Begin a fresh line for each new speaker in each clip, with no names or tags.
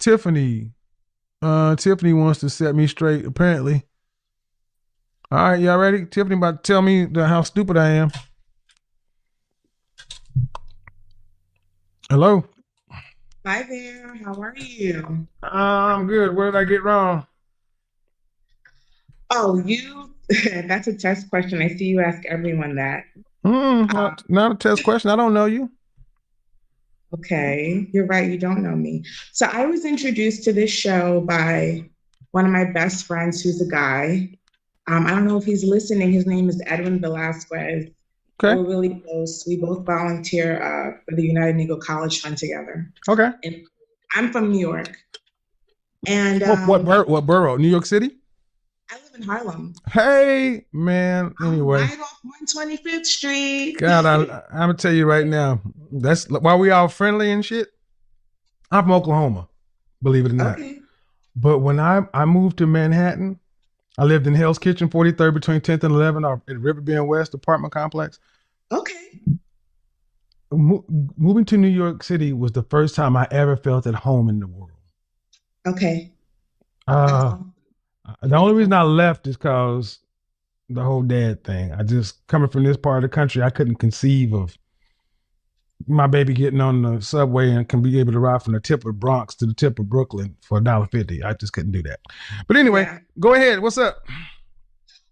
Tiffany. Tiffany wants to set me straight, apparently. All right, y'all ready? Tiffany about to tell me how stupid I am. Hello?
Hi there, how are you?
I'm good. What did I get wrong?
Oh, that's a test question. I see you ask everyone that. Um,
Not a test question. I don't know you.
okay, you're right, you don't know me. So I was introduced to this show by one of my best friends who's a guy. I don't know if he's listening. His name is Edwin Velasquez.
Okay.
We're really close. We both volunteer for the United Negro College Fund together.
Okay.
And I'm from New York, and
What borough? New York City?
I live in Harlem.
Hey, man.
I'm
Anyway,
right off 125th Street.
God, I'm gonna tell you right now. That's why we all friendly and shit. I'm from Oklahoma, believe it or not.
Okay.
But when I moved to Manhattan, I lived in Hell's Kitchen, 43rd between 10th and 11th, at Riverbend West apartment complex.
Okay.
Mo- Moving to New York City was the first time I ever felt at home in the world.
Okay. That's
Uh,
all.
the only reason I left is because the whole dad thing. I just coming from this part of the country, I couldn't conceive of my baby getting on the subway and can be able to ride from the tip of Bronx to the tip of Brooklyn for $1.50. I just couldn't do that. But anyway,
Yeah.
go ahead. What's up?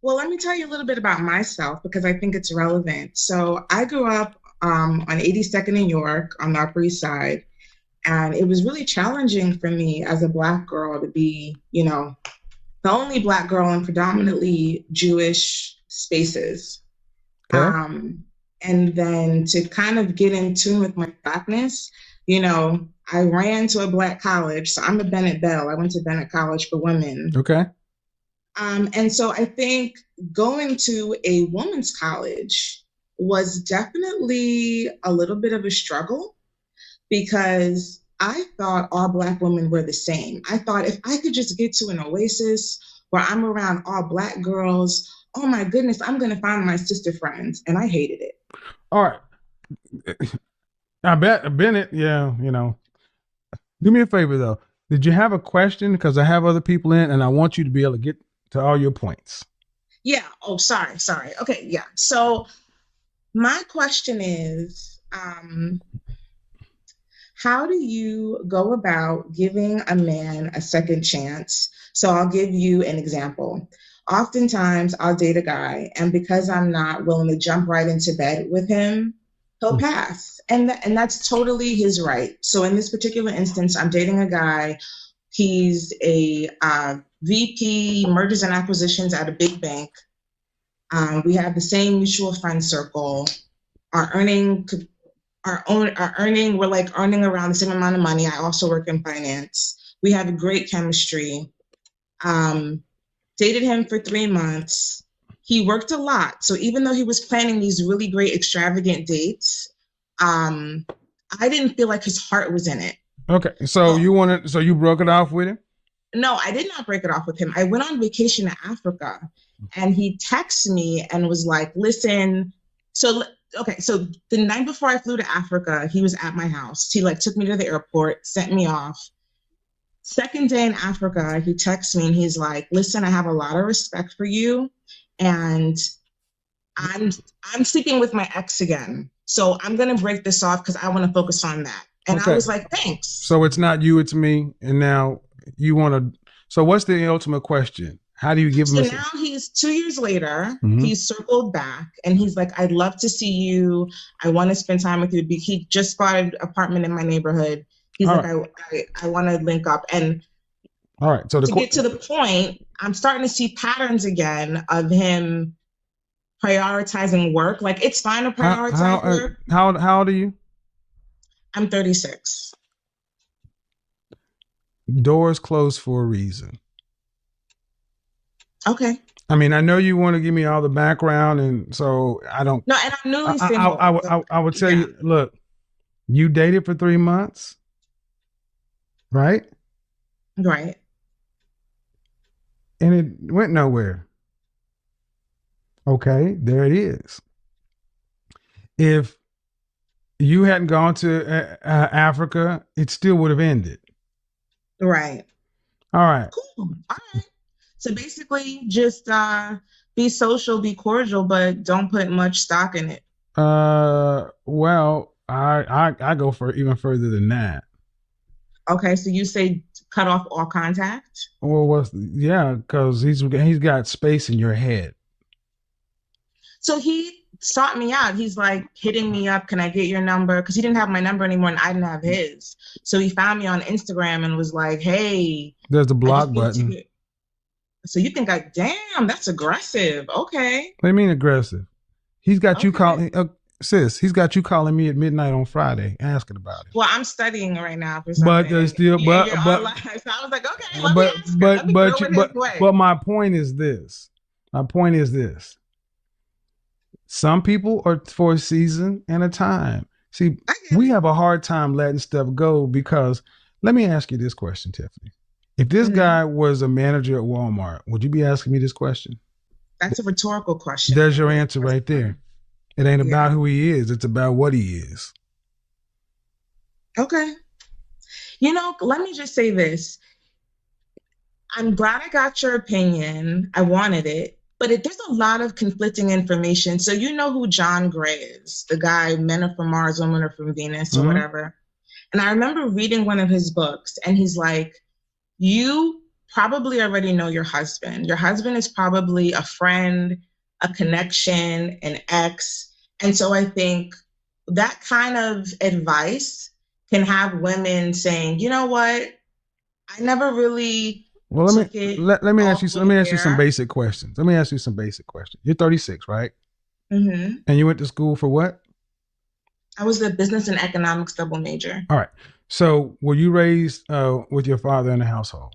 Well, let me tell you a little bit about myself because I think it's relevant. So I grew up on 82nd in York on the Upper East Side. And it was really challenging for me as a Black girl to be, the only Black girl in predominantly Jewish spaces.
Okay.
Um, and then to kind of get in tune with my Blackness, I ran to a Black college. So I'm a Bennett Belle. I went to Bennett College for Women.
Okay.
And so I think going to a women's college was definitely a little bit of a struggle because I thought all Black women were the same. I thought if I could just get to an oasis where I'm around all Black girls, oh my goodness, I'm going to find my sister friends. And I hated it.
All right. I bet Bennett, yeah, do me a favor though. Did you have a question? Because I have other people in and I want you to be able to get to all your points.
Yeah. Oh, sorry. Sorry. Okay. Yeah. So my question is, how do you go about giving a man a second chance? So I'll give you an example. Oftentimes, I'll date a guy, and because I'm not willing to jump right into bed with him, he'll pass. And that's totally his right. So in this particular instance, I'm dating a guy. He's a VP, mergers and acquisitions at a big bank. We have the same mutual friend circle. Our earning our earning, we're like earning around the same amount of money. I also work in finance. We have a great chemistry. Um, Dated him for 3 months. He worked a lot. So even though he was planning these really great extravagant dates, um, I didn't feel like his heart was in it.
Okay. So
Oh,
you broke it off with him?
no, I did not break it off with him. I went on vacation to Africa and he texted me and was like, listen, so okay, so the night before I flew to Africa, he was at my house. He like took me to the airport, sent me off. Second day in Africa, he texts me and he's like, listen, I have a lot of respect for you. And I'm I'm sleeping with my ex again. So I'm gonna break this off because I want to focus on that. And I
Okay.
was like, thanks.
So it's not you, it's me. And now you want to. So what's the ultimate question? How do you give him
So
a.
now he's 2 years later,
Mm-hmm.
he's circled back and he's like, I'd love to see you. I want to spend time with you. He just bought an apartment in my neighborhood. He's
All
like,
right.
I want to link up. And
All right. So
to get to the point, I'm starting to see patterns again of him prioritizing work. Like it's fine to prioritize work.
how old are you?
I'm 36.
Doors closed for a reason.
Okay.
I mean, I know you want to give me all the background, and so I don't.
No, and I'm newly
I, I,
single.
I,
So
I would tell
yeah.
you, look, you dated for 3 months, right?
Right.
And it went nowhere. Okay, there it is. If you hadn't gone to Africa, it still would have ended.
Right.
All right.
Cool. All right. So basically, just be social, be cordial, but don't put much stock in it.
Well, I go for even further than that.
Okay. So you say cut off all contact.
Well, what's yeah? Because he's got space in your head.
So he sought me out. He's like hitting me up. Can I get your number? Because he didn't have my number anymore and I didn't have his. So he found me on Instagram and was like, hey,
There's the
I
block
just need
button.
to. So you think I, damn, that's aggressive. Okay.
What do you mean aggressive? He's got you
Okay.
calling, sis. He's got you calling me at midnight on Friday, asking about him.
Well, I'm studying right now for something
But
and,
still,
and you're online. So I was like, okay, let me
but
ask her. Let me
but
throw it his
but
way.
my point is this. My point is this. Some people are for a season and a time. See,
I get
we
it.
have a hard time letting stuff go because let me ask you this question, Tiffany. If this
Hmm.
guy was a manager at Walmart, would you be asking me this question?
That's a rhetorical question.
There's
It
your
really
answer
was.
right there. It ain't
Yeah.
about who he is, it's about what he is.
Okay. Let me just say this. I'm glad I got your opinion. I wanted it, but there's a lot of conflicting information. So you know who John Gray is, the guy, Men Are From Mars, Women Are From Venus, or
Mm-hmm.
whatever. And I remember reading one of his books, and he's like, you probably already know your husband. Your husband is probably a friend, a connection, an ex. And so I think that kind of advice can have women saying, you know what? I never really
Well,
took it
let me ask you
all
let
with
me ask you some
care.
basic questions. Let me ask you some basic questions. You're 36, right?
Hmm.
And you went to school for what?
I was a business and economics double major.
All right. So, were you raised with your father in the household?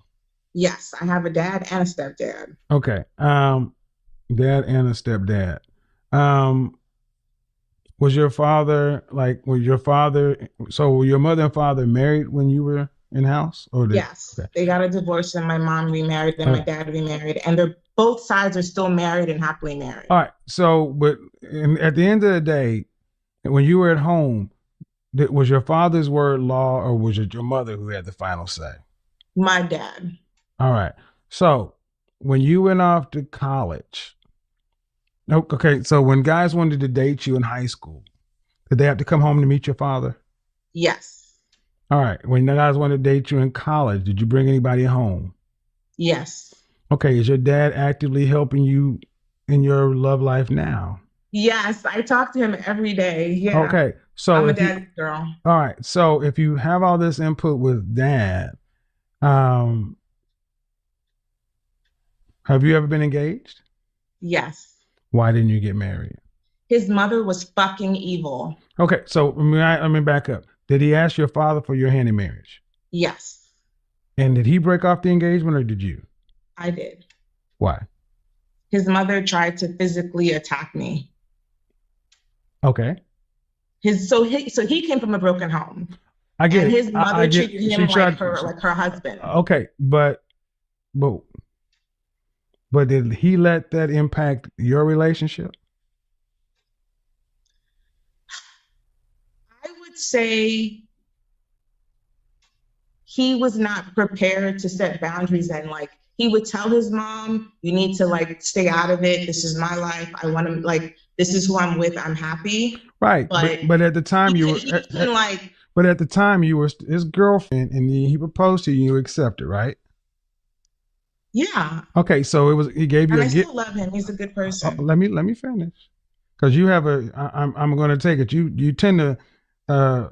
Yes, I have a dad and a stepdad.
Okay. Dad and a stepdad. Um, was your father was your father? So, were your mother and father married when you were in house, or did?
Yes,
Okay.
they got a divorce and my mom remarried and
All
my
right.
dad remarried, and they're both sides are still married and happily married.
All right. So, but at the end of the day, when you were at home, was your father's word law, or was it your mother who had the final say?
My dad.
All right. So, when you went off to college, okay. So, when guys wanted to date you in high school, did they have to come home to meet your father?
Yes.
All right. When the guys wanted to date you in college, did you bring anybody home?
Yes.
Okay. Is your dad actively helping you in your love life now?
Yes, I talk to him every day. Yeah,
Okay. So
I'm a
if you,
daddy's girl.
all right. So if you have all this input with dad, um, have you ever been engaged?
Yes.
Why didn't you get married?
His mother was fucking evil.
Okay. So let me back up. Did he ask your father for your hand in marriage?
Yes,
And did he break off the engagement or did you?
I did.
Why?
His mother tried to physically attack me.
Okay.
So he came from a broken home,
I get
and
it.
his
I
mother
get
treated
she
him
tried
like her husband.
okay, but but did he let that impact your relationship?
I would say he was not prepared to set boundaries, and like he would tell his mom, you need to like stay out of it. This is my life. I want to like this is who I'm with. I'm happy.
Right.
But
But at the time you were
he can like,
but at the time you were his girlfriend and he proposed to you, you accepted, right?
yeah.
Okay, so it was he gave you
And
a
I
get.
still love him. He's a good person.
Let me finish because you have I'm going to take it. You tend to uh,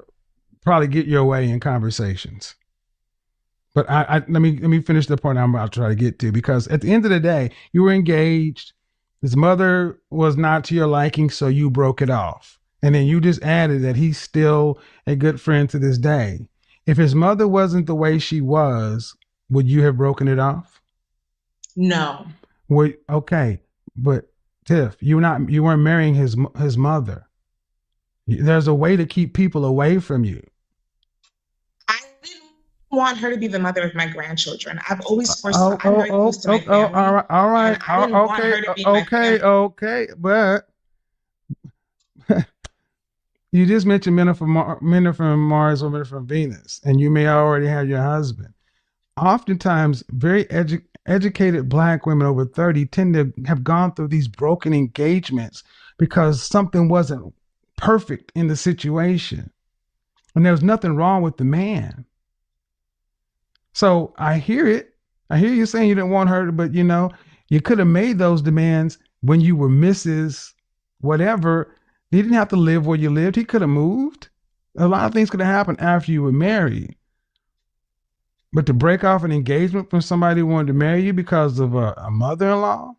probably get your way in conversations. But let me finish the point I'm about to try to get to because at the end of the day, you were engaged. His mother was not to your liking, so you broke it off. And then you just added that he's still a good friend to this day. If his mother wasn't the way she was, would you have broken it off?
No.
Would okay, but Tiff, you weren't marrying his mother. There's a way to keep people away from you.
I didn't want her to be the mother of my grandchildren. I've always forced, so I'm very close to my
All
family,
right, all
and
right,
I didn't want
okay,
her to be my family.
okay, but you just mentioned men are from Mars, women are from Venus, and you may already have your husband. oftentimes very educated black women over 30 tend to have gone through these broken engagements because something wasn't perfect in the situation. And there was nothing wrong with the man. So I hear it. I hear you saying you didn't want her, but you could have made those demands when you were Mrs. Whatever. He didn't have to live where you lived. He could have moved. A lot of things could have happened after you were married. But to break off an engagement from somebody who wanted to marry you because of a mother-in-law?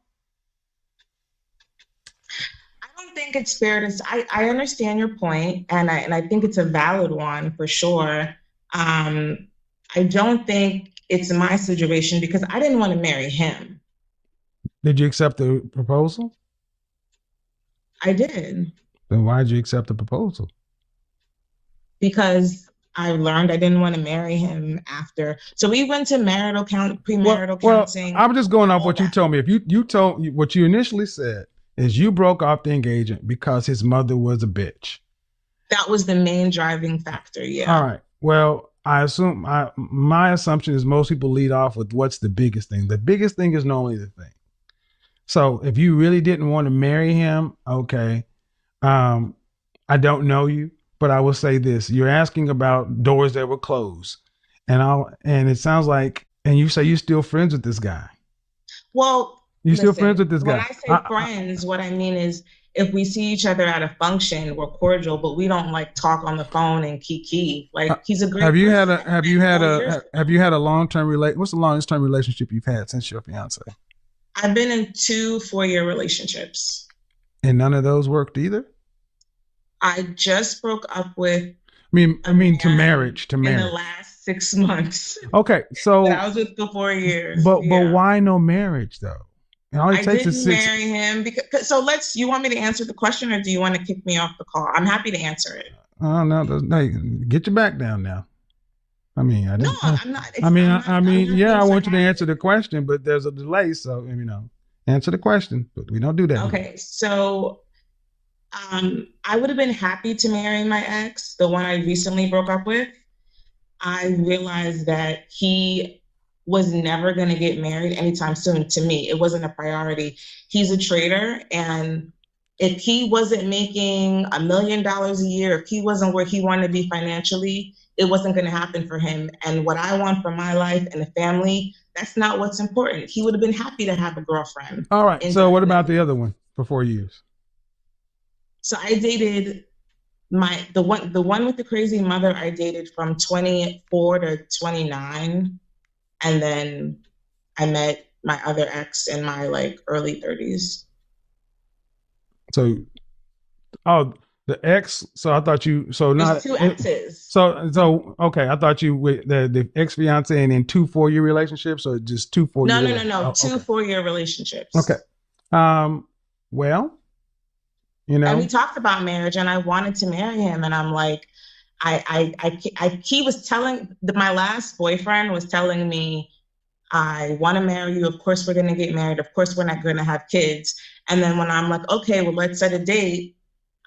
I don't think it's fair to. I understand your point, and I think it's a valid one for sure. Um, I don't think it's my situation because I didn't want to marry him.
Did you accept the proposal?
I did
Then why did you accept the proposal?
because I learned I didn't want to marry him after. So we went to
Well,
premarital
well,
counseling,
I'm just going off
all
what you
that.
told me. If you told what you initially said is you broke off the engagement because his mother was a bitch.
That was the main driving factor.
All
Yeah.
right. Well, my assumption is most people lead off with what's the biggest thing. The biggest thing is normally the thing. So if you really didn't want to marry him, okay. Um, I don't know you, but I will say this: you're asking about doors that were closed, and it sounds like, and you say you're still friends with this guy.
Well,
You still friends
listen,
with this
when
guy?
I say friends, what I mean is if we see each other at a function, we're cordial, but we don't like talk on the phone and kiki.
Uh,
Like he's a
have
great
you had
person.
a
I
have
met
you had
4 years
a have you
ago.
had a long term relate? What's the longest term relationship you've had since your fiance?
I've been in 2 4-year relationships.
And none of those worked either.
I just broke up with
I
a
mean to
man
marriage, to
in the
marriage.
last 6 months
Okay,
that I
so
was with for 4 years.
but
Yeah.
why no marriage though? And all it
I
takes is
didn't
six.
marry him because so you want me to answer the question or do you want to kick me off the call? I'm happy to answer it.
Oh no, hey, get your back down now. I mean, I
No,
didn't.
I'm not. It's I'm not
Yeah,
being
I want you to answer the
sarcastic.
question, but there's a delay, so answer the question. But we don't do that here.
Okay, so I would have been happy to marry my ex, the one I recently broke up with. I realized that he was never going to get married anytime soon to me. It wasn't a priority. He's a trader. And if he wasn't making $1 million a year, if he wasn't where he wanted to be financially, it wasn't going to happen for him. And what I want for my life and a family, that's not what's important. He would have been happy to have a girlfriend
All right. So what about the
indefinitely.
other one for 4 years?
So I dated the one with the crazy mother I dated from 24 to 29, and then I met my other ex in my like early 30s.
So oh, the ex. So I thought you. So
There's
not
two
it.
exes.
So okay. I thought you with the ex fiance and in 2 4-year relationships, or just two 4 year
No, no, no,
relationships.
no.
Oh,
Two
okay.
4-year
Okay.
relationships.
Um. Well, you
And we
know.
talked about marriage, and I wanted to marry him, and I'm like, he was telling my last boyfriend was telling me, I want to marry you. Of course, we're going to get married. Of course, we're not going to have kids. And then when I'm like, okay, well, let's set a date,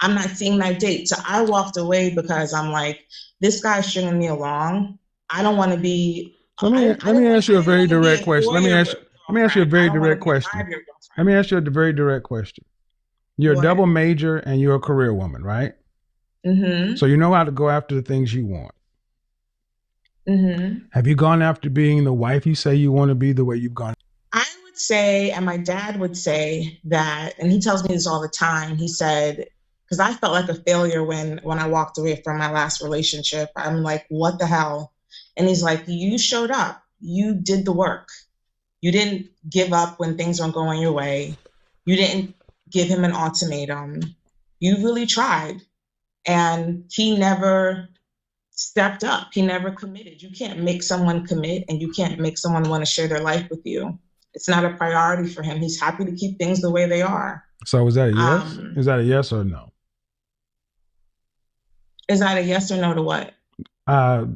I'm not seeing that date. So I walked away because I'm like, this guy's stringing me along. I don't want to be,
So let me ask
I
you a
didn't
very
want to be
direct
a
question.
4-year
Let me ask you a
girlfriend. I
very
don't want to
direct
be a
question.
5-year
Let me
girlfriend.
ask you a very direct question. You're a double
What?
major and you're a career woman, right? So
Mm-hmm.
you know how to go after the things you want.
Mm-hmm.
Have you gone after being the wife you say you want to be the way you've gone?
I would say, and my dad would say that, and he tells me this all the time. He said, because I felt like a failure when I walked away from my last relationship. I'm like, what the hell? And he's like, you showed up. You did the work. You didn't give up when things weren't going your way. You didn't give him an ultimatum. You really tried. And he never stepped up. He never committed. You can't make someone commit and you can't make someone want to share their life with you. It's not a priority for him. He's happy to keep things the way they are.
So is that a yes?
Um,
Is that a yes or no?
is that a yes or no to what?
Uh,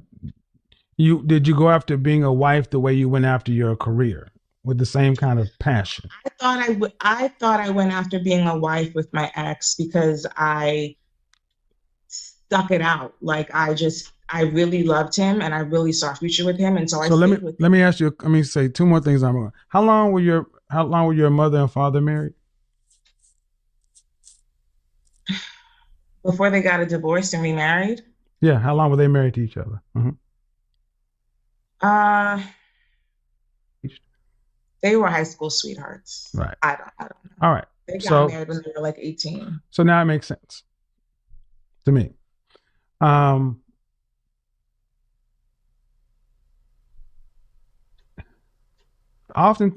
you did you go after being a wife the way you went after your career with the same kind of passion?
I thought I went after being a wife with my ex because I stuck it out. Like I really loved him and I really saw a future with him. And so I
So let me
stayed with
let me
him.
ask you. Let me say two more things. How long were your mother and father married?
Before they got a divorce and remarried,
Yeah, how long were they married to each other?
uh, they were high school sweethearts.
Right.
I don't know.
All right.
They got
So
married when they were like 18.
so now it makes sense to me. Um,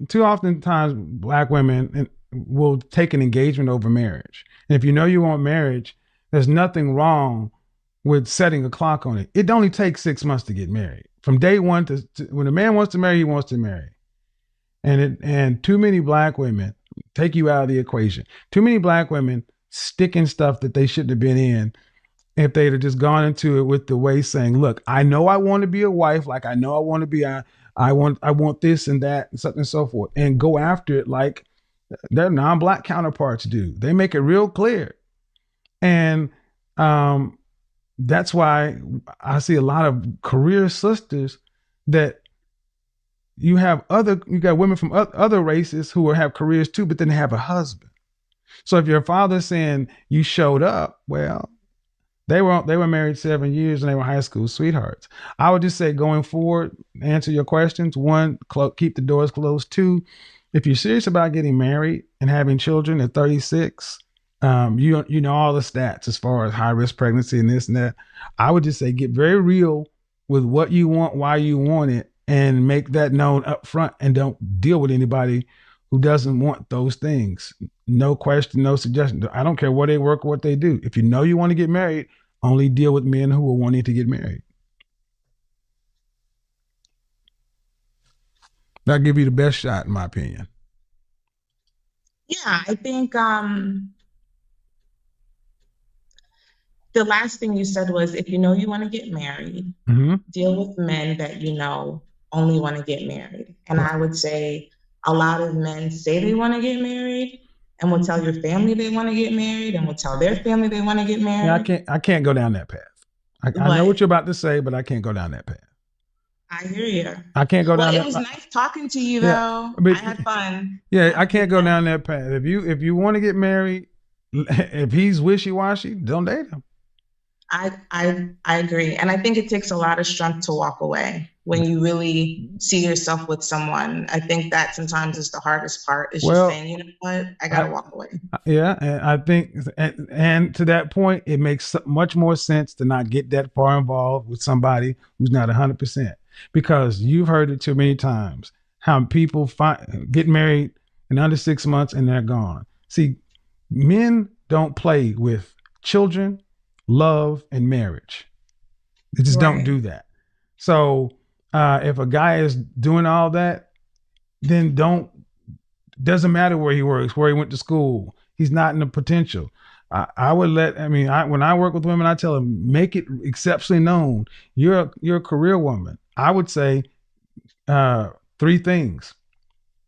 too often times, black women will take an engagement over marriage. And if you know you want marriage, there's nothing wrong with setting a clock on it. It only takes 6 months to get married. From day one to when a man wants to marry, he wants to marry. And too many black women take you out of the equation. Too many black women stick in stuff that they shouldn't have been in if they'd have just gone into it with the way saying, look, I know I want to be a wife, like I know I want to be I want this and that and something and so forth, and go after it like their non-black counterparts do. They make it real clear. And um that's why I see a lot of career sisters that you got women from other races who have careers too, but then they have a husband. So if your father's saying you showed up, well, they were married 7 years and they were high school sweethearts. I would just say going forward, answer your questions. One, keep the doors closed. Two, if you're serious about getting married and having children at 36, you know all the stats as far as high risk pregnancy and this and that. I would just say get very real with what you want, why you want it, and make that known up front. And don't deal with anybody who doesn't want those things. No question, no suggestion. I don't care where they work or what they do. If you know you want to get married, only deal with men who are wanting to get married. That'll give you the best shot, in my opinion.
Yeah, I think the last thing you said was if you know you want to get married,
Mm-hmm.
deal with men that you know only want to get married. And
Right.
I would say a lot of men say they want to get married and will tell your family they want to get married and will tell their family they want to get
Yeah,
married.
I can't go down that path. I know what
But
you're about to say, but I can't go down that path.
I hear you.
I can't go
Well,
down
it
that.
was nice talking to you,
Yeah,
though.
but
I had fun.
yeah,
Have
I
a good
can't go
night.
down that path. If you want to get married, if he's wishy washy, don't date him.
I agree. And I think it takes a lot of strength to walk away when you really see yourself with someone. I think that sometimes is the hardest part is just
Well,
saying, you know what, I
I
gotta walk away.
yeah, and I think, and to that point, it makes much more sense to not get that far involved with somebody who's not 100%, because you've heard it too many times how people get married in under 6 months and they're gone. See, men don't play with children, love, and marriage. They just don't
Right.
do that. So if a guy is doing all that, then don't doesn't matter where he works, where he went to school. He's not in the potential. I would when I work with women, I tell them make it exceptionally known you're a career woman. I would say uh, three things: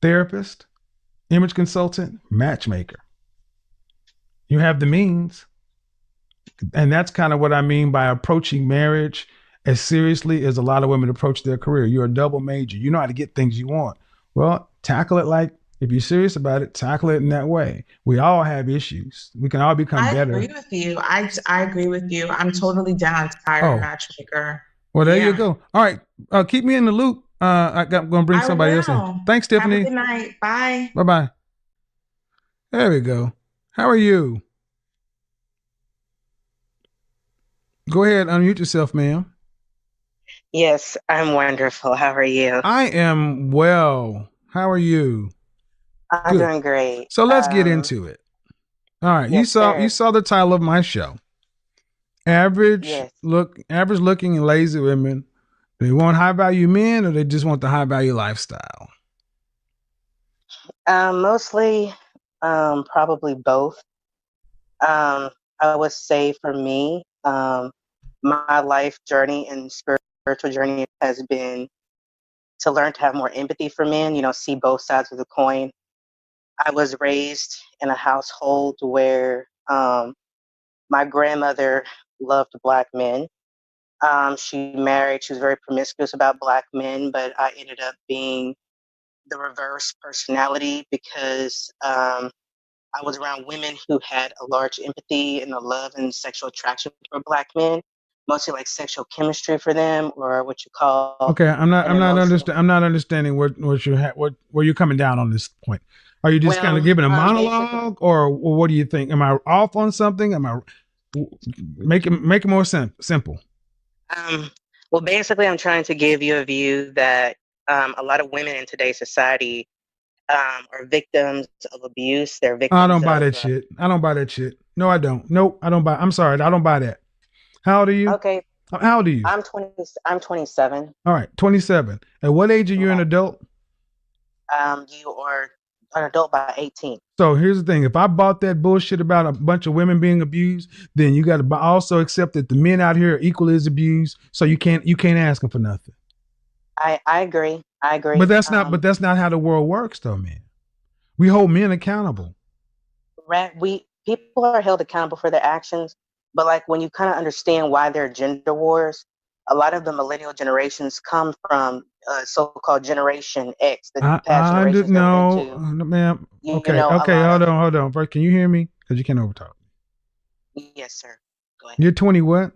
therapist, image consultant, matchmaker. You have the means, and that's kind of what I mean by approaching marriage as seriously as a lot of women approach their career. You're a double major. You know how to get things you want. Well, tackle it like if you're serious about it, tackle it in that way. We all have issues. We can all become
I agree
better.
with you. I agree with you. I'm totally down to hire a
Oh,
matchmaker.
well, there you
Yeah,
go. All right. Keep me in the loop. I'm going to bring
I
somebody else in.
will.
Thanks,
Have a
Tiffany.
good night. Bye.
Bye bye. There we go. How are you? Go ahead. Unmute yourself, ma'am.
Yes, I'm wonderful. How are you?
I am well. How are you?
I'm
Good.
doing great.
So let's get into it. All right,
Yes,
you
sir.
saw the title of my show.
Yes.
Average looking and lazy women. They want high value men, or they just want the high value lifestyle.
Mostly, probably both. I would say for me, my life journey and spiritual journey has been to learn to have more empathy for men. See both sides of the coin. I was raised in a household where my grandmother loved Black men. She was very promiscuous about Black men, but I ended up being the reverse personality because I was around women who had a large empathy and a love and sexual attraction for Black men, mostly like sexual chemistry for them, or what you call
Okay, I'm not.
an
I'm not
emotional.
understand. I'm not understanding what you where you're coming down on this point. Are you just kind of
Well,
giving a
basically,
monologue, or what do you think? Am I off on something? Am I make it more simple?
um, basically, I'm trying to give you a view that a lot of women in today's society are victims of abuse. They're
I
victims
don't buy
of.
that shit. I don't buy that shit. No, I don't. Nope, I don't buy. I'm sorry, I don't buy that. How old are you?
Okay,
How old are you?
I'm 20. I'm 27.
All right, 27. At what age are you an
Yeah.
adult?
You are an adult by 18.
So here's the thing: if I bought that bullshit about a bunch of women being abused, then you got to also accept that the men out here are equally as abused. So you can't ask them for nothing.
I agree. I
But
agree.
that's not how the world works, though, man. We hold men accountable.
We people are held accountable for their actions, but like when you kind of understand why there are gender wars, a lot of the millennial generations come from so-called Generation X, the past
I under
generations that were
no,
into,
no, ma'am. Okay,
a
okay,
lot
hold
of.
on, hold on. First, can you hear me? Because you can't overtalk.
Yes, sir. Go ahead.
You're 20. What?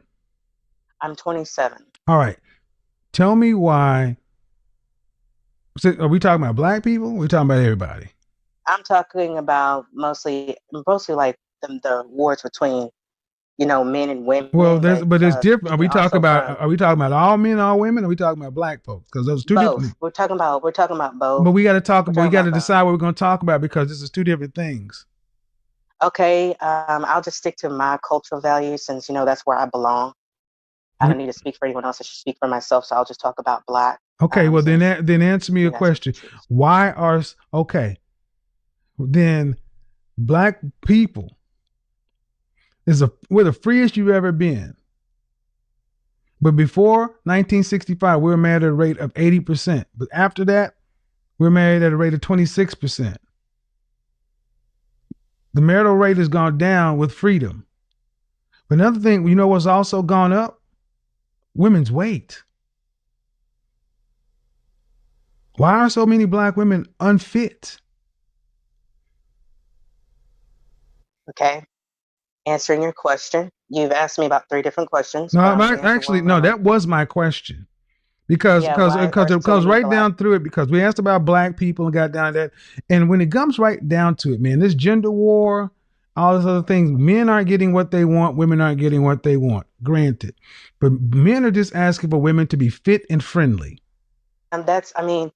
I'm 27.
All right. Tell me why. So are we talking about black people? Or are we talking about everybody?
I'm talking about mostly like the wars between men and
Well,
women
there's
that
but it's different. Are
speaking
we talking
also
about
from
are we talking about all men, all women? Or are we talking about black folks? Because those are two different
both.
things.
We're talking about both.
But we got to talk
We're
about. We
talking
got
about
to
both.
decide what we're going to talk about because this is two different things.
Okay, I'll just stick to my cultural values since that's where I belong. I don't need to speak for anyone else. I should speak for myself. So I'll just talk about Black,
Okay. Well, then
since
then answer me a
that's what
question.
you choose.
Why are okay? Then black people we're the freest you've ever been. But before 1965, we were married at a rate of 80%. But after that, we're married at a rate of 26%. The marital rate has gone down with freedom. But another thing, what's also gone up? Women's weight. Why are so many black women unfit?
Okay, answering your question. You've asked me about three different questions,
No,
but I'm gonna answer
actually,
one
no,
of them.
that was my question. Because
Yeah,
because
why
because
are
it
so
goes
many
right
Black?
down through it because we asked about black people and got down to that. And when it comes right down to it, man, this gender war, all these other things, men aren't getting what they want, women aren't getting what they want. Granted. But men are just asking for women to be fit and friendly.
And that's, I mean,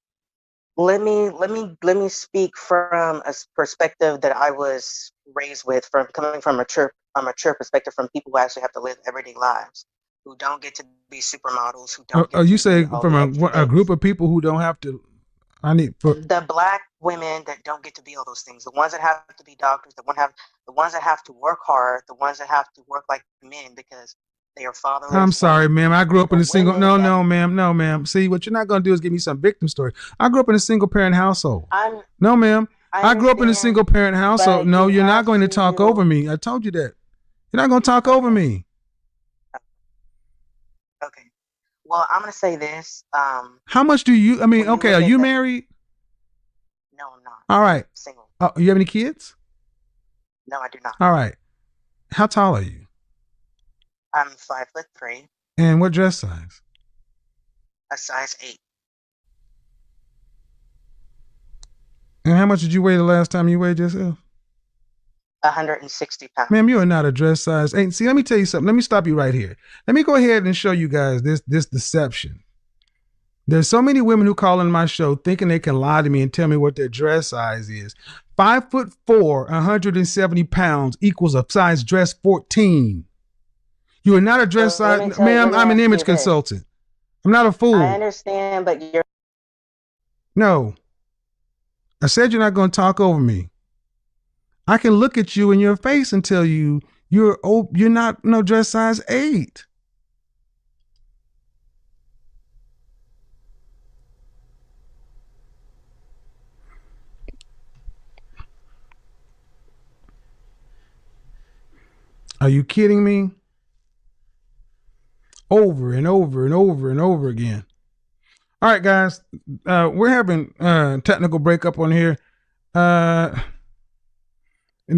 let me speak from a perspective that I was raised with, from coming from a mature perspective, from people who actually have to live everyday lives, who don't get to be supermodels, who don't get
You
to
say
be all
from
the extra
a group
things.
of people who don't have to, I need, for,
The Black women that don't get to be all those things, the ones that have to be doctors, the ones that have to work hard, the ones that have to work like men because they are
I'm
fatherless
sorry,
women,
ma'am. I grew up
the
in a single.
women
No,
that
no, ma'am. No, ma'am. See, what you're not going to do is give me some victim story. I grew up in a single parent household.
I'm
No, ma'am.
I
I grew up in a
understand,
single parent household.
but
No,
you
you're not
have
going to talk over
to.
me. I told you that. You're not going to talk over
Okay,
me.
okay. Well, I'm gonna say this.
How much do you? I mean,
When you
okay. Are
look at
you
the
married?
No, I'm not.
All
I'm
right.
single.
You have any kids?
No, I do not.
All right. How tall are you?
I'm 5'3",
And what dress size?
a size 8,
And how much did you weigh the last time you weighed yourself?
160
Ma'am, you are
pounds.
not a dress size. Ain't see, let me tell you something. Let me stop you right here. Let me go ahead and show you guys this deception. There's so many women who call in my show thinking they can lie to me and tell me what their dress size is. 5'4", 170 pounds equals a size dress 14. You are not a dress
Well,
size, ma'am.
let me
I'm an
ask
image
you this.
consultant. I'm not a
I
fool.
understand, but you're.
No, I said you're not going to talk over me. I can look at you in your face and tell you you're not no dress size 8. Are you kidding me? over and over and over and over again. All right, guys, we're having technical breakup on here. Now,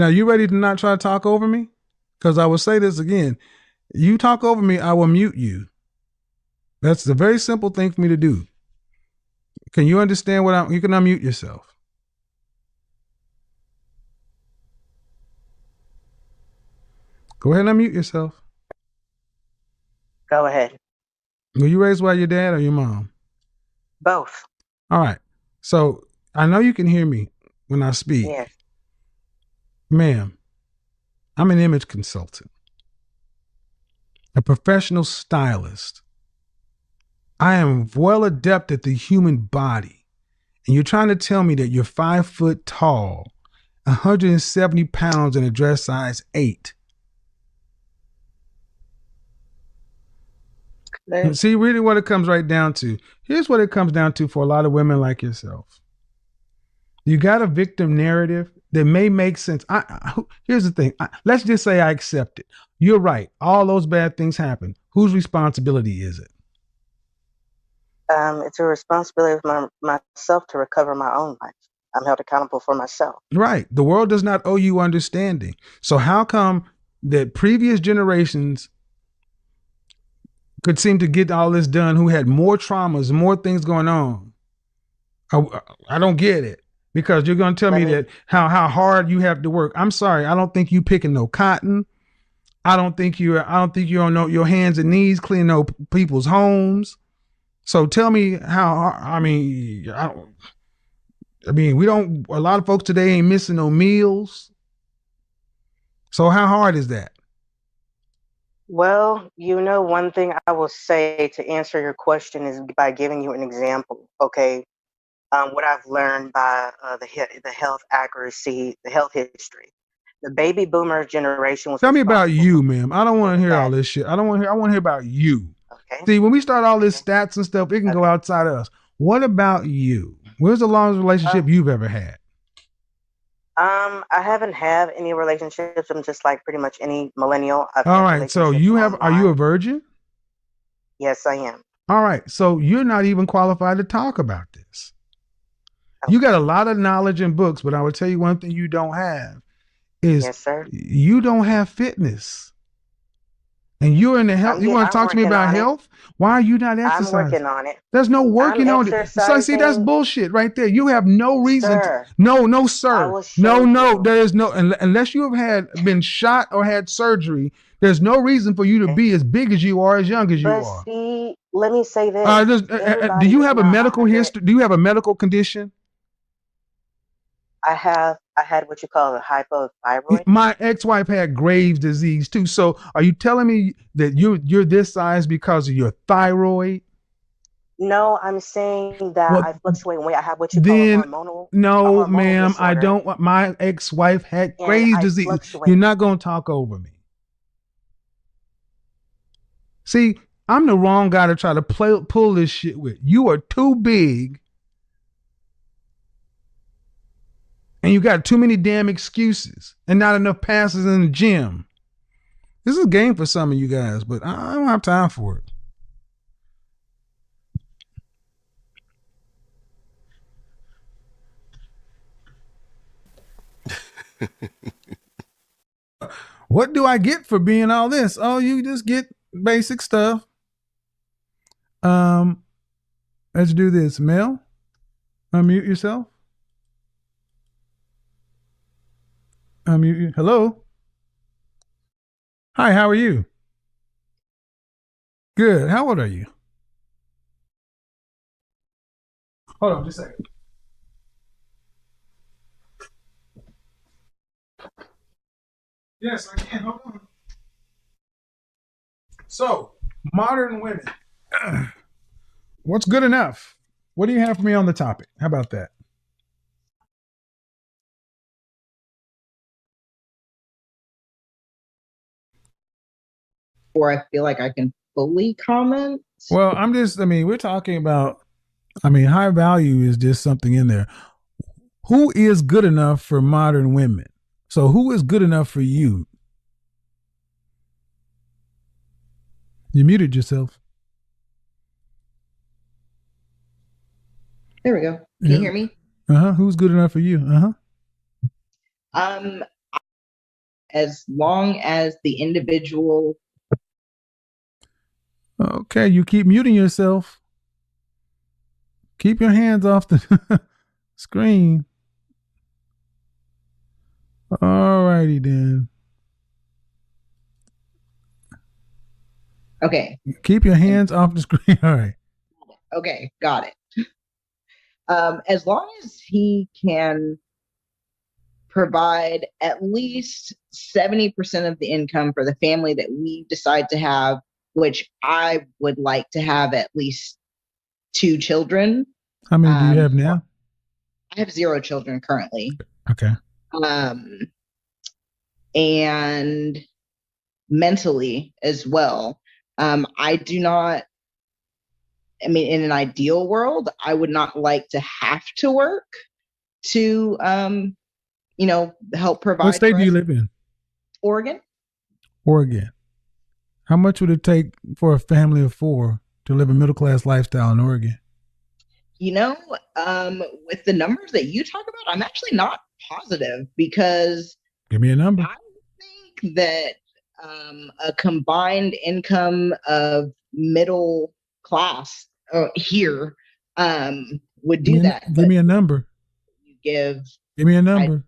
you ready to not try to talk over me? Because I will say this again. You talk over me, I will mute you. That's a very simple thing for me to do. Can you understand what you can unmute yourself? Go ahead and unmute yourself.
Go ahead.
Were you raised by your dad or your mom?
Both.
All right. So I know you can hear me when I speak.
Yes.
Ma'am, I'm an image consultant, a professional stylist. I am well adept at the human body. And you're trying to tell me that you're 5 foot tall, 170 pounds, and a dress size 8. See, really what it comes right down to. Here's what it comes down to for a lot of women like yourself. You got a victim narrative that may make sense. Here's the thing. Let's just say I accept it. You're right. All those bad things happen. Whose responsibility is it?
It's a responsibility of myself to recover my own life. I'm held accountable for myself.
Right. The world does not owe you understanding. So how come that previous generations could seem to get all this done who had more traumas, more things going on? I don't get it. Because you're going to tell me that how hard you have to work. I'm sorry. I don't think you picking no cotton. I don't think you're on your hands and knees cleaning no people's homes. So tell me how. I mean, we don't. A lot of folks today ain't missing no meals. So how hard is that?
Well, one thing I will say to answer your question is by giving you an example. Okay. What I've learned by the health accuracy, the health history. The baby boomer generation was.
Tell me about you, ma'am. I don't want to hear all this shit. I want to hear about you.
Okay.
See, when we start all this stats and stuff, it can go outside of us. What about you? Where's the longest relationship you've ever had?
I haven't had any relationships. I'm just like pretty much any millennial.
All right. So you have? Are you a virgin?
Yes, I am.
All right. So you're not even qualified to talk about this. You got a lot of knowledge in books, but I would tell you one thing you don't have is
yes, sir.
You don't have fitness. And you're in the health. You want to talk to me about health? Why are you not exercising?
I'm working on it.
There's no working on it. So see, that's bullshit right there. You have no reason. No, sir. No. There is no, unless you have been shot or had surgery, there's no reason for you to be as big as you are, as young as you are.
See, let me say this.
Do you have a medical history? Do you have a medical condition?
I had what you call a hypothyroid.
My ex-wife had Graves' disease too. So are you telling me that you're this size because of your thyroid?
No, I'm saying that I fluctuate in weight. I have what you call hormonal.
No, ma'am, disorder. I don't want. My ex-wife had Graves' disease. Fluctuate. You're not going to talk over me. See, I'm the wrong guy to try to pull this shit with. You are too big. And you got too many damn excuses and not enough passes in the gym. This is a game for some of you guys, but I don't have time for it. What do I get for being all this? Oh, you just get basic stuff. Let's do this. Mel, unmute yourself. Hello. Hi, how are you? Good. How old are you? Hold on just a second. Yes, I can. Hold on. So, modern women. What's good enough? What do you have for me on the topic? How about that?
Or I feel like I can fully comment.
Well, we're talking about, high value is just something in there. Who is good enough for modern women? So who is good enough for you? You muted yourself.
There we go. Can you
Yeah.
hear me?
Who's good enough for you?
Um, as long as the individual.
Okay, you keep muting yourself. Keep your hands off the screen. All righty then.
Okay.
Keep your hands off the screen. All right.
Okay, got it. As long as he can provide at least 70% of the income for the family that we decide to have, which I would like to have at least 2 children.
How many do you have
So
now?
I have 0 children currently.
Okay.
Um, and mentally as well. I do not, I mean, in an ideal world, I would not like to have to work to, help
What
provide
state
for
do you
us.
live in?
Oregon.
Oregon. How much would it take for a family of 4 to live a middle class lifestyle in Oregon?
You know, with the numbers that you talk about, I'm actually not positive because
Give me a number.
I think that a combined income of middle class here would do that.
Give
But
me a number.
you give
Give me a number.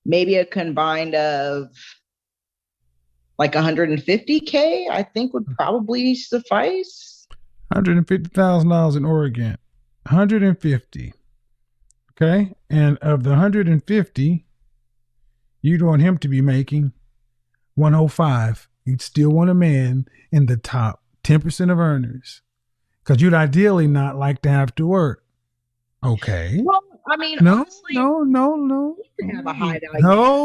maybe a combined of like 150K, I think would probably suffice.
$150,000 in Oregon. 150. Okay. And of the 150, you'd want him to be making 105. You'd still want a man in the top 10% of earners because you'd ideally not like to have to work. Okay.
Well, I mean,
No,
honestly,
no.
you have a high value.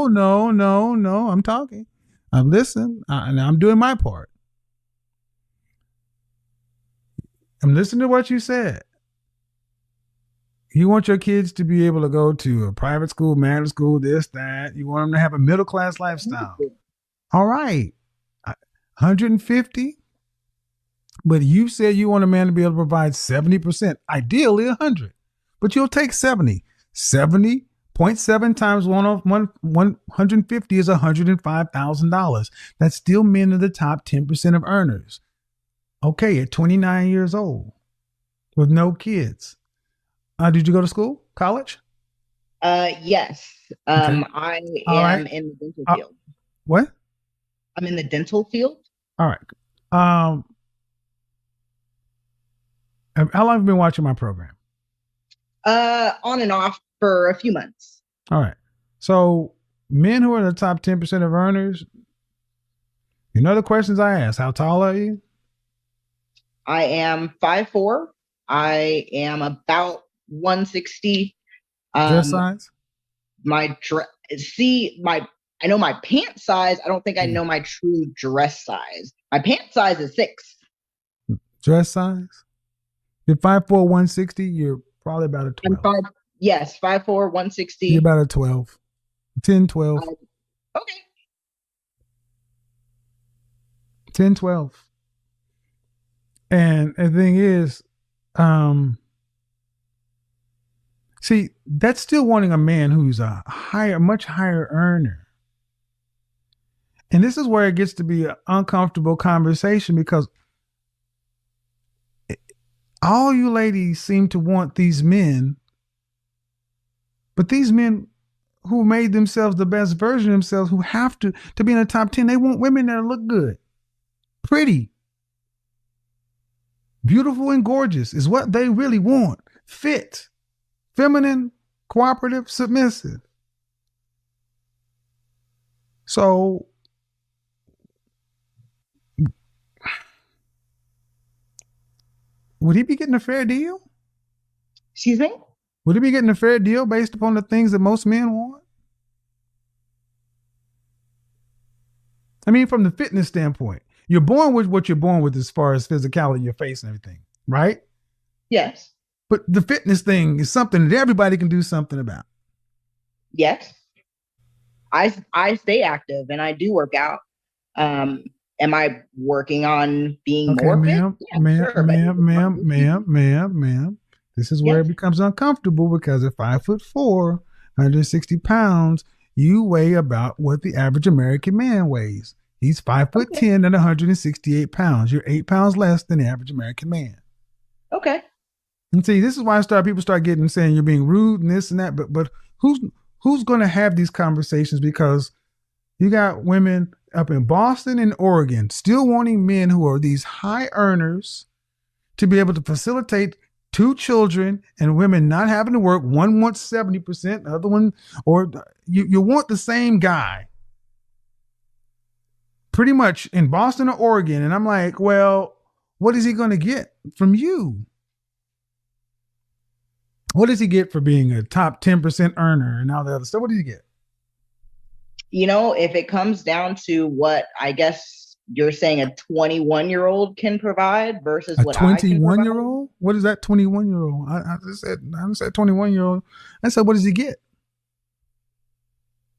No. I'm talking. I'm listening, and I'm doing my part. I'm listening to what you said. You want your kids to be able to go to a private school, magnet school, this, that. You want them to have a middle class lifestyle. All right. 150. But you said you want a man to be able to provide 70%, ideally 100. But you'll take 70. 70.7 times 150 is $105,000. That's still men in the top 10% of earners. Okay, at 29 years old with no kids. Did you go to school? College?
Yes.
Okay.
I
All
am
right.
in the dental field.
What?
I'm in the dental field.
All right. How long have you been watching my program?
On and off for a few months.
All right. So men who are in the top 10% of earners, you know the questions I ask. How tall are you?
I am 5'4". I am about 160.
Dress size?
I know my pant size. I don't think I know my true dress size. My pant size is 6.
Dress size? You're 5'4", 160. You're probably about a 12.
Yes, 5'4", 160.
You're about a 12. 10, 12.
Okay.
10, 12. And the thing is, see, that's still wanting a man who's a much higher earner. And this is where it gets to be an uncomfortable conversation because all you ladies seem to want these men, but these men who made themselves the best version of themselves, who have to be in the top 10, they want women that look good, pretty, beautiful and gorgeous is what they really want. Fit, feminine, cooperative, submissive. So would he be getting a fair deal?
Excuse me?
Would he be getting a fair deal based upon the things that most men want? I mean, from the fitness standpoint, you're born with what you're born with as far as physicality, your face and everything, right?
Yes.
But the fitness thing is something that everybody can do something about.
Yes. I stay active and I do work out. Am I working on being
Okay,
more fit?
ma'am,
Yeah,
ma'am,
sure. But
ma'am, ma'am, ma'am, ma'am, ma'am. This is where
yes.
it becomes uncomfortable because at 5'4", 160 pounds, you weigh about what the average American man weighs. He's 5'10"
Okay.
and 168 pounds. You're 8 pounds less than the average American man.
Okay.
And see, this is why people start getting saying you're being rude and this and that. But who's going to have these conversations? Because you got women up in Boston and Oregon still wanting men who are these high earners to be able to facilitate two children and women not having to work. One wants 70%, the other one, or you want the same guy pretty much in Boston or Oregon. And I'm like, well, what is he going to get from you? What does he get for being a top 10% earner and all the other stuff? What does he get?
If it comes down to what I guess you're saying a 21-year-old can provide versus
A
what I can
21
provide,
year old? What is that 21-year old? I just said 21-year-old. I said, what does he get?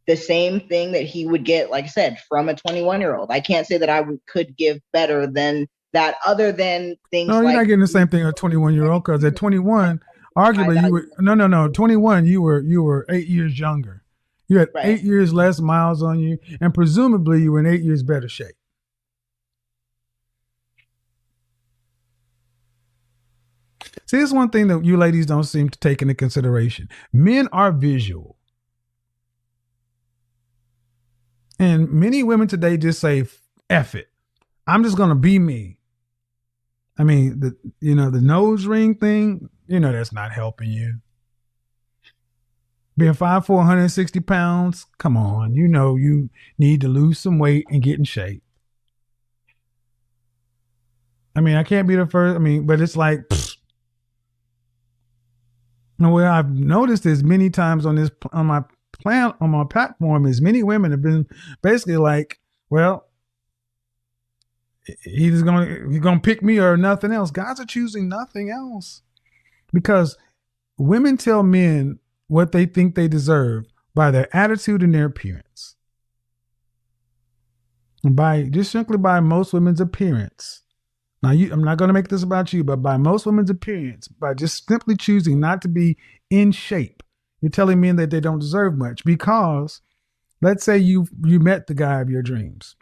the same thing that he would get, like I said, from a 21-year-old. I can't say that could give better than that, other than things
No, you're
like
not getting the same thing as a 21-year-old because at 21,
high
arguably you
value.
were no 21. You were 8 years younger. You had
Right.
8 years less miles on you, and presumably you were in 8 years better shape. See, this is one thing that you ladies don't seem to take into consideration. Men are visual. And many women today just say, F it. I'm just going to be me. I mean, the nose ring thing, that's not helping you. Being 5'4", 160 pounds, come on. You need to lose some weight and get in shape. I mean, I can't be the first. I mean, but it's like, what I've noticed is many times on my platform is many women have been basically like, well, he's gonna pick me or nothing else. Guys are choosing nothing else because women tell men what they think they deserve by their attitude and their appearance, and simply by most women's appearance. Now, I'm not going to make this about you, but by most women's appearance, by just simply choosing not to be in shape, you're telling men that they don't deserve much. Because let's say you met the guy of your dreams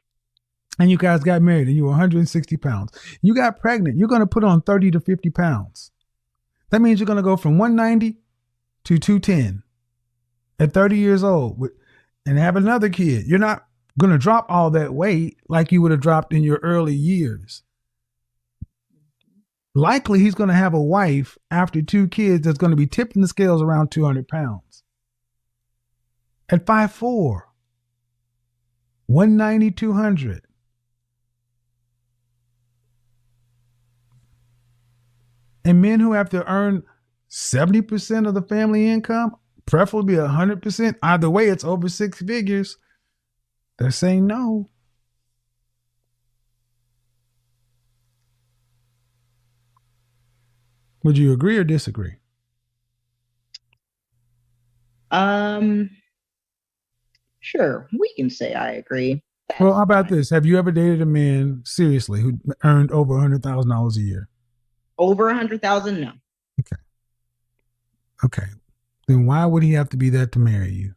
and you guys got married and you were 160 pounds. You got pregnant. You're going to put on 30 to 50 pounds. That means you're going to go from 190 to 210 at 30 years old and have another kid. You're not going to drop all that weight like you would have dropped in your early years. Likely he's going to have a wife after 2 kids that's going to be tipping the scales around 200 pounds. At 5'4", 190, 200. And men who have to earn 70% of the family income, preferably 100%, either way, it's over 6 figures. They're saying no. Would you agree or disagree?
Sure, we can say I agree.
Well, how about this? Have you ever dated a man seriously who earned over $100,000 a year?
Over 100,000? No.
Okay. Then why would he have to be that to marry you?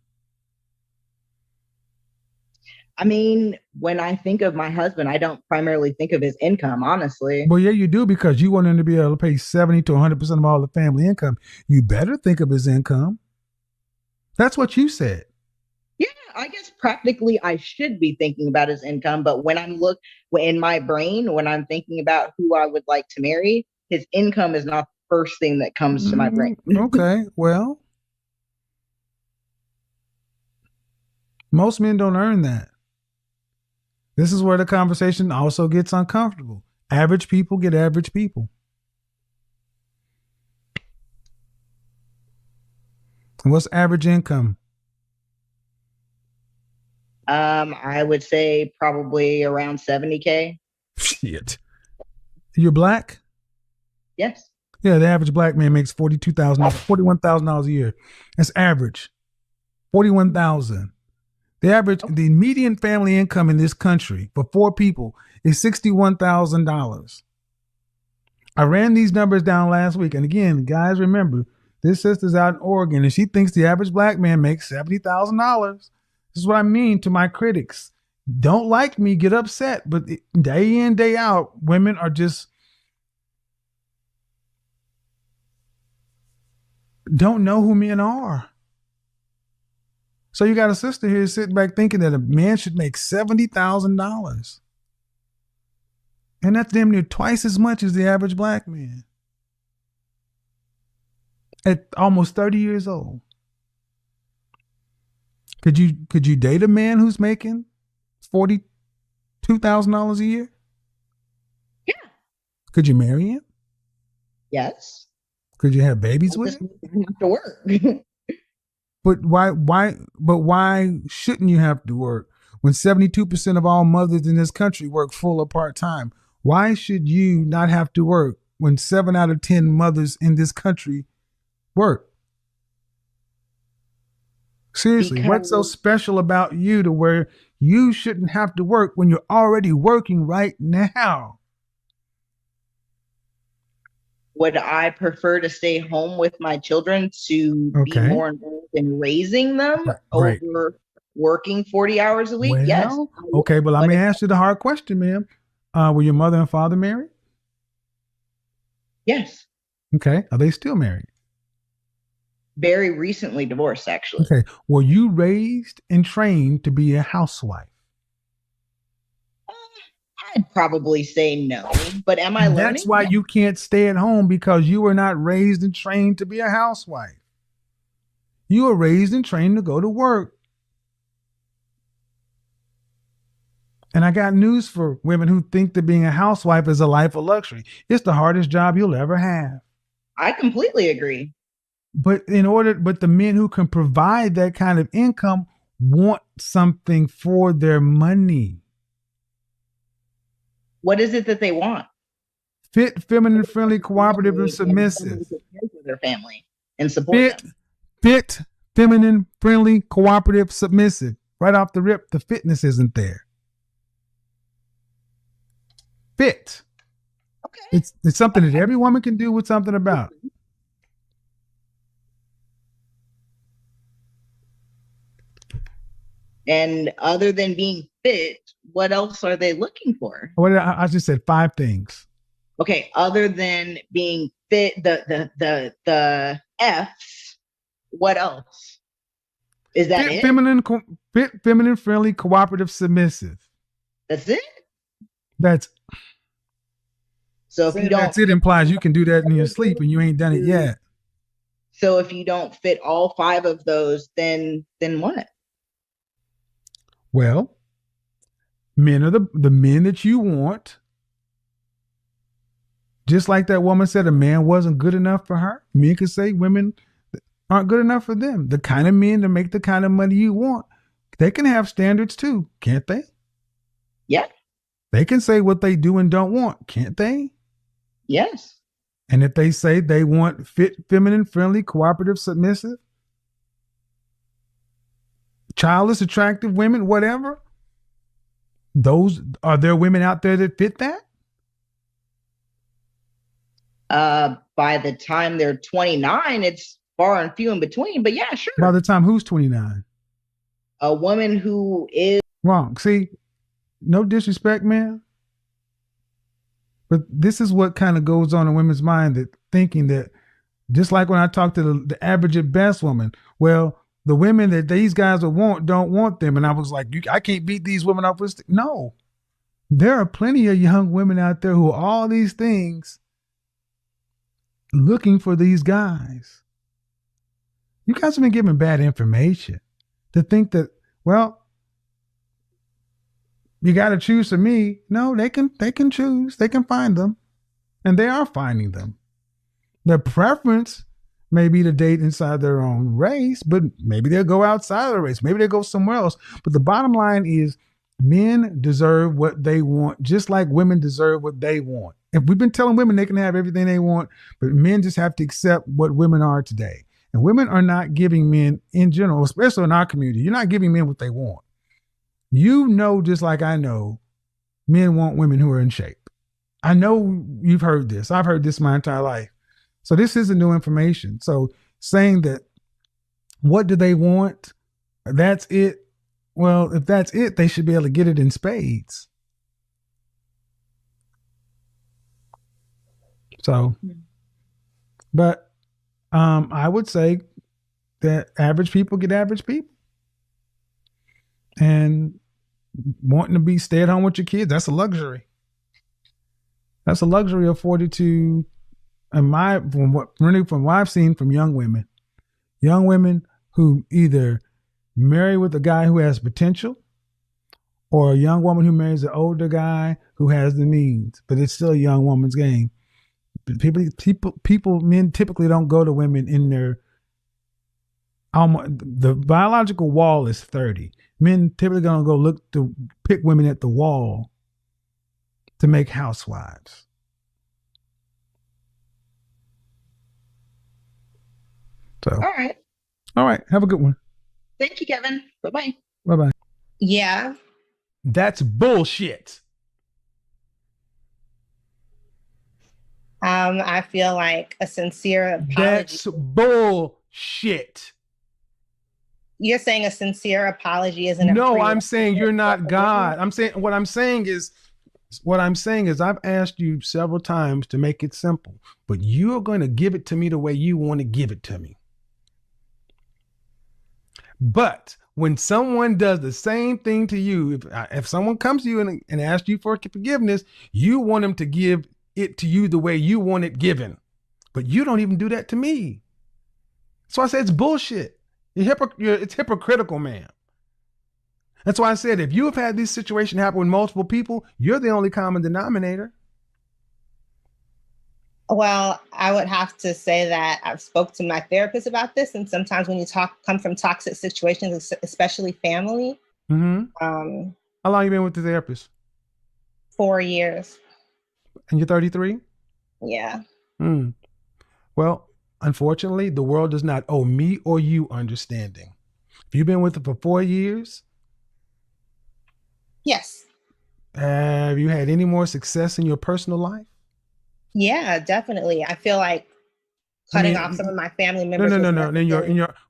I mean, when I think of my husband, I don't primarily think of his income, honestly.
Well, yeah, you do, because you want him to be able to pay 70 to 100% of all the family income. You better think of his income. That's what you said.
Yeah, I guess practically I should be thinking about his income, but when in my brain, when I'm thinking about who I would like to marry, his income is not the first thing that comes to my brain.
Okay, well, most men don't earn that. This is where the conversation also gets uncomfortable. Average people get average people. What's average income?
I would say probably around 70K.
Shit. You're black?
Yes.
Yeah, the average black man makes $41,000 a year. That's average. 41,000. The median family income in this country for 4 people is $61,000. I ran these numbers down last week. And again, guys, remember, this sister's out in Oregon and she thinks the average black man makes $70,000. This is what I mean to my critics. Don't like me, get upset. But day in, day out, women are just don't know who men are. So you got a sister here sitting back thinking that a man should make $70,000. And that's damn near twice as much as the average black man. At almost 30 years old. Could you date a man who's making $42,000 a year?
Yeah.
Could you marry him?
Yes.
Could you have babies with him?
Have to work.
But why shouldn't you have to work when 72% of all mothers in this country work full or part-time? Why should you not have to work when 7 out of 10 mothers in this country work? Seriously,
Because
what's so special about you to where you shouldn't have to work when you're already working right now?
would I prefer to stay home with my children to be more involved in raising them over working 40 hours a week?
Well,
yes.
Okay, but let me ask you the hard question, ma'am. Were your mother and father married?
Yes.
Okay. Are they still married?
Very recently divorced, actually.
Okay. Were you raised and trained to be a housewife?
I'd probably say no, but am I learning?
That's why you can't stay at home, because you were not raised and trained to be a housewife. You were raised and trained to go to work. And I got news for women who think that being a housewife is a life of luxury. It's the hardest job you'll ever have.
I completely agree.
But the men who can provide that kind of income want something for their money.
What is it that they want?
Fit, feminine, friendly, cooperative, and submissive.
For their family and support them.
Fit, feminine, friendly, cooperative, submissive. Right off the rip, the fitness isn't there. Fit.
Okay.
It's something that every woman can do with something about.
And other than being fit, what else are they looking for?
Well, I just said 5 things.
Okay, other than being fit, the F's, what else? Is that
fit,
it?
Fit, feminine, friendly, cooperative, submissive.
That's it?
That's
so if you don't.
That's it implies you can do that in your sleep and you ain't done it yet.
So if you don't fit all 5 of those, then what?
Well, men are the men that you want. Just like that woman said, a man wasn't good enough for her. Men can say women aren't good enough for them. The kind of men that make the kind of money you want, they can have standards too, can't they?
Yeah.
They can say what they do and don't want, can't they?
Yes.
And if they say they want fit, feminine, friendly, cooperative, submissive, childless, attractive women, whatever, are there women out there that fit that?
By the time they're 29, it's far and few in between, but yeah, sure.
By the time who's 29?
A woman who is
wrong. See, no disrespect, man. But this is what kind of goes on in women's mind, that thinking that, just like when I talk to the average at best woman, well, the women that these guys would want don't want them. And I was like, I can't beat these women up with. No, there are plenty of young women out there who are all these things looking for these guys. You guys have been given bad information to think that, well, you got to choose for me. No, they can choose. They can find them. And they are finding them. Their preference may be to date inside their own race, but maybe they'll go outside of the race. Maybe they'll go somewhere else. But the bottom line is, men deserve what they want, just like women deserve what they want. If we've been telling women they can have everything they want, but men just have to accept what women are today. And women are not giving men in general, especially in our community, you're not giving men what they want. You know, just like I know, Men want women who are in shape. I know you've heard this. I've heard this my entire life. So this isn't new information. So saying that, what do they want? That's it. Well, if that's it, they should be able to get it in spades. So, but I would say that average people get average people. And wanting to be stay at home with your kids, that's a luxury. That's a luxury afforded to, from what I've seen from young women who either marry with a guy who has potential, or a young woman who marries an older guy who has the means, but it's still a young woman's game. Men typically don't go to women in their, the biological wall is 30. Men typically gonna go look to pick women at the wall to make housewives. So, all right. Have a good one.
Thank you, Kevin. Bye-bye.
Bye-bye.
Yeah.
That's bullshit.
I feel like a sincere apology.
That's bullshit.
You're saying a sincere apology isn't a
No, I'm saying you're not God. What I'm saying is I've asked you several times to make it simple, but you're going to give it to me the way you want to give it to me. But when someone does the same thing to you, if someone comes to you and asks you for forgiveness, you want them to give it to you the way you want it given. But you don't even do that to me. So I said it's bullshit. It's hypocritical, man. That's why I said if you have had this situation happen with multiple people, you're the only common denominator.
Well, I would have to say that I've spoke to my therapist about this, and sometimes when you come from toxic situations, especially family.
Mm-hmm. How long you been with the therapist?
4 years.
And you're 33?
Yeah.
Well, unfortunately, the world does not owe me or you understanding. If you've been with it for 4 years.
Yes.
Have you had any more success in your personal life?
Yeah, definitely. I feel like cutting off some of my family members.
No.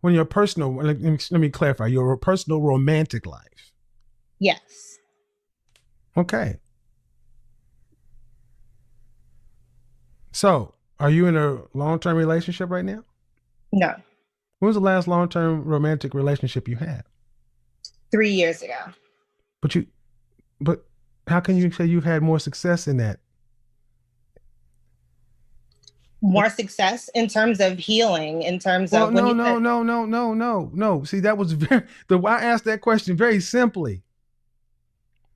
When your personal, let me clarify, your personal romantic life.
Yes.
Okay. So, are you in a long-term relationship right now?
No.
When was the last long-term romantic relationship you had?
3 years ago.
But how can you say you've had more success in that?
More success in terms of healing, in terms of
no. See, that was I asked that question very simply.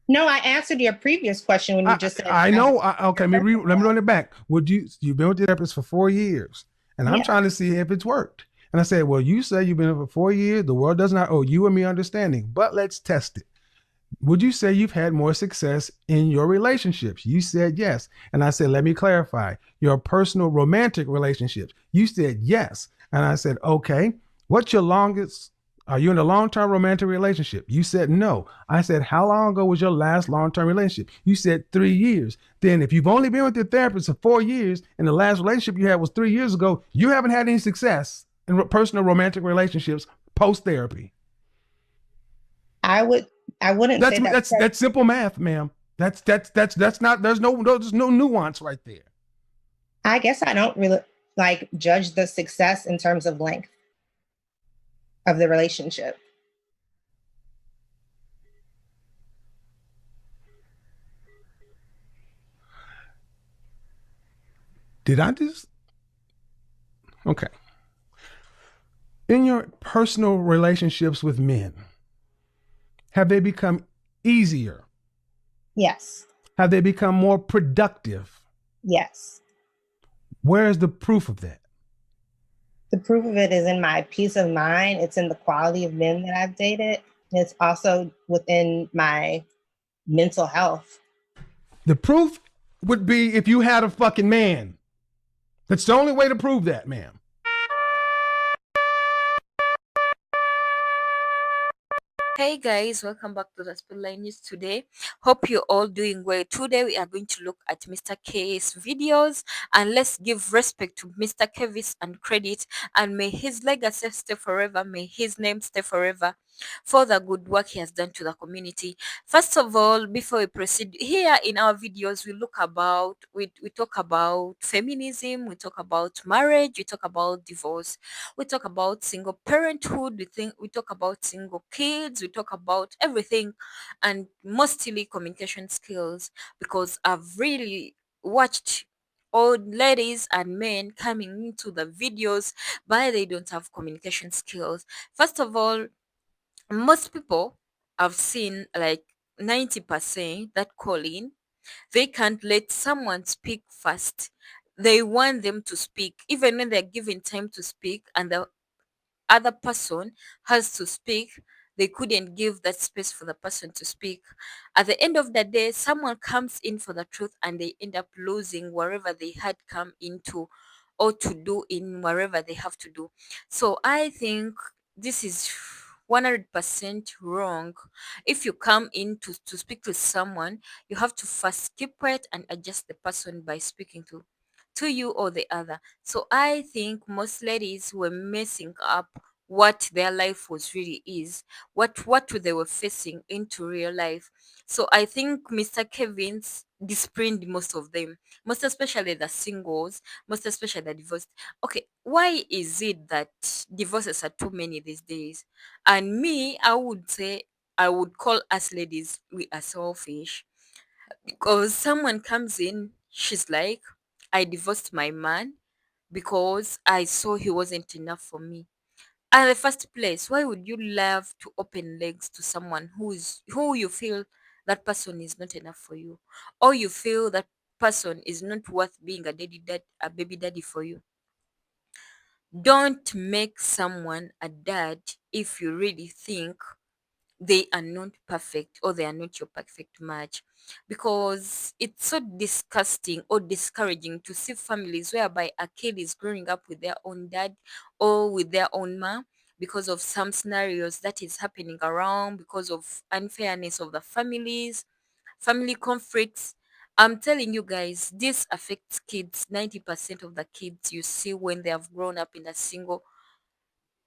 No, I answered your previous question when you just said.
I know. Okay, let me run it back. You've been with the therapist for 4 years, and I'm trying to see if it's worked. And I said, well, you say you've been for 4 years. The world does not owe you and me understanding, but let's test it. Would you say you've had more success in your relationships? You said yes. And I said, let me clarify. Your personal romantic relationships. You said yes. And I said, okay, what's your longest? Are you in a long-term romantic relationship? You said no. I said, how long ago was your last long-term relationship? You said 3 years. Then if you've only been with your therapist for 4 years and the last relationship you had was 3 years ago, you haven't had any success in personal romantic relationships post-therapy.
I wouldn't say that.
That's simple math, ma'am. That's not, there's no nuance right there.
I guess I don't really judge the success in terms of length of the relationship.
Okay. In your personal relationships with men, have they become easier?
Yes.
Have they become more productive?
Yes.
Where is the proof of that?
The proof of it is in my peace of mind. It's in the quality of men that I've dated. It's also within my mental health.
The proof would be if you had a fucking man. That's the only way to prove that, ma'am.
Hey guys, welcome back to the Spotlight News today. Hope you're all doing well. Today we are going to look at Mr. K's videos, and let's give respect to Mr. Kevis and credit, and may his legacy stay forever, may his name stay forever for the good work he has done to the community. First of all, before we proceed, here in our videos we talk about feminism, we talk about marriage, we talk about divorce, we talk about single parenthood, we talk about single kids, we talk about everything, and mostly communication skills, because I've really watched old ladies and men coming into the videos, but they don't have communication skills. First of all, most people I've seen, like 90% that call in, they can't let someone speak first. They want them to speak even when they're given time to speak, and the other person has to speak. They couldn't give that space for the person to speak. At the end of the day, someone comes in for the truth and they end up losing wherever they had come into, or to do in wherever they have to do. So I think this is 100% wrong. If you come in to speak to someone, you have to first keep quiet and adjust the person by speaking to you or the other. So I think most ladies were messing up what their life was really is, what they were facing into real life. So I think Mr. Kevin's disciplined most of them, most especially the singles, most especially the divorced. Okay, why is it that divorces are too many these days? And me, I would say, I would call us ladies, we are selfish, because someone comes in, she's like, I divorced my man because I saw he wasn't enough for me. At the first place, why would you love to open legs to someone who you feel that person is not enough for you, or you feel that person is not worth being a baby daddy for you? Don't make someone a dad if you really think they are not perfect, or they are not your perfect match, because it's so disgusting or discouraging to see families whereby a kid is growing up with their own dad or with their own mom, because of some scenarios that is happening around, because of unfairness of the family conflicts. I'm telling you guys, this affects kids. 90% of the kids you see when they have grown up in a single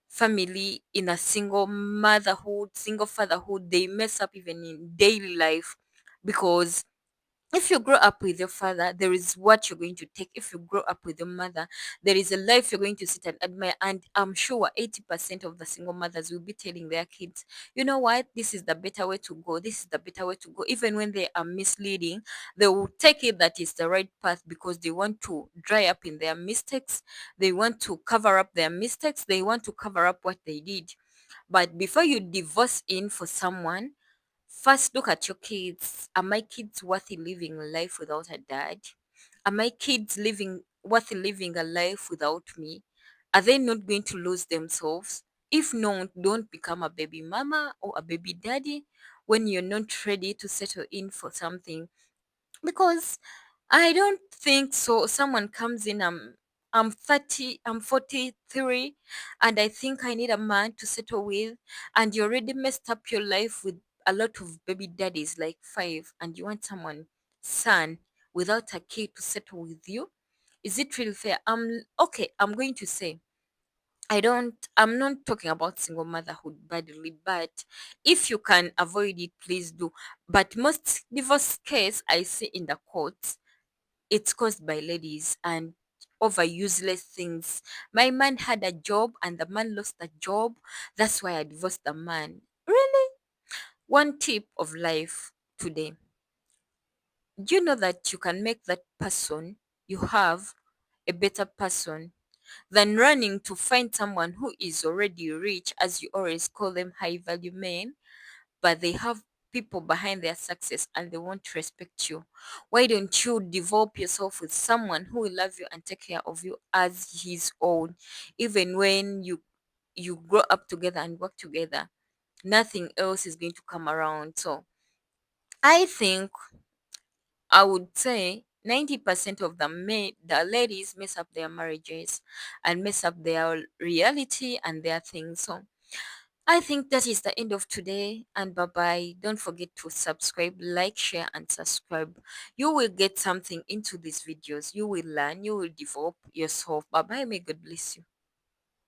family, in a single motherhood, single fatherhood, they mess up even in daily life. Because if you grow up with your father, there is what you're going to take. If you grow up with your mother, there is a life you're going to sit and admire. And I'm sure 80% of the single mothers will be telling their kids, you know what, this is the better way to go. This is the better way to go. Even when they are misleading, they will take it that is the right path, because they want to dry up in their mistakes. They want to cover up their mistakes. They want to cover up what they did. But before you divorce in for someone, first look at your kids. Are my kids worthy living a life without a dad? Are my kids living worthy living a life without me? Are they not going to lose themselves? If not, don't become a baby mama or a baby daddy when you're not ready to settle in for something. Because I don't think so. Someone comes in, I'm 30, I'm 43, and I think I need a man to settle with, and you already messed up your life with a lot of baby daddies, like five, and you want someone, son, without a kid to settle with you. Is it really fair? Okay, I'm going to say, I'm not talking about single motherhood badly, but if you can avoid it, please do. But most divorce case I see in the courts, it's caused by ladies and over useless things. My man had a job and the man lost a job. That's why I divorced the man. Really? One tip of life today. Do you know that you can make that person you have a better person than running to find someone who is already rich, as you always call them high value men, but they have people behind their success and they won't respect you? Why don't you develop yourself with someone who will love you and take care of you as his own, even when you grow up together and work together? Nothing else is going to come around. So I think I would say 90% of the ladies mess up their marriages and mess up their reality and their things. So I think that is the end of today, and bye bye. Don't forget to subscribe, like, share, and subscribe. You will get something into these videos. You will learn, you will develop yourself. Bye bye. May God bless you.